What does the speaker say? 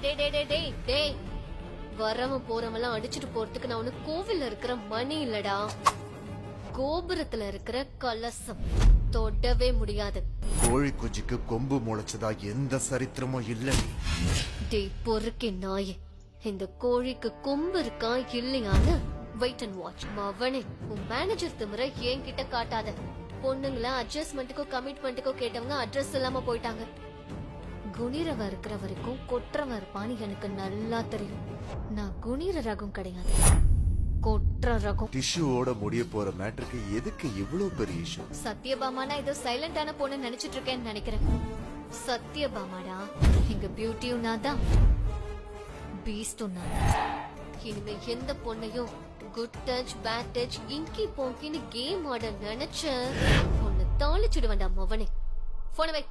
டேய் வரவன் போறவெல்லாம் அடிச்சுட்டு போறதுக்கு நான் ஒண்ணு கோவில்ல இருக்கிற மணி இல்லடா, கோபுரத்துல இருக்கிற கலசம். தொடவே முடியாது. கோழி குஞ்சுக்கு கொம்பு முளைச்சதா எந்த சரித்திரமும் இல்ல. டேய் பொறுக்கி நாயே, இந்த கோழிக்கு கொம்பு இருக்கா இல்லையான்னு வெயிட் அண்ட் வாட்ச். மவனே, உன் மேனேஜர் திமிர என்கிட்ட காட்டாத. பொண்ணுங்கள அட்ஜஸ்ட்மெண்ட்டுக்கோ கமிட்மெண்ட்டுக்கோ கேட்டவங்க அட்ரஸ் இல்லாம போயிட்டாங்க. குணிரவ இருக்கிற வரைக்கும் கொற்றவ இருப்பான்னு எனக்கு நல்லா தெரியும். நான் குணிர ரகம் கிடையாது, கொற்ற ரகம். டிஷ்யூவோட முடிய போற மேட்டருக்கு எதுக்கு இவ்வளவு பெரிய இஷ்யூ? சத்யபாமானா ஏதோ சைலண்டான பொண்ணு நினைச்சிட்டு இருக்கேன்னு நினைக்கிறேன். சத்யபாமாடா, எங்க பியூட்டியும் நான் தான், பீஸ்டும் நான். இனிமே எந்த பொண்ணையும் குட் டச் பேட் டச் இங்கி போங்கின்னு கேம் ஆட நினைச்ச உன்னை தாளிச்சுடுவேன்டா மவனே. போன வை.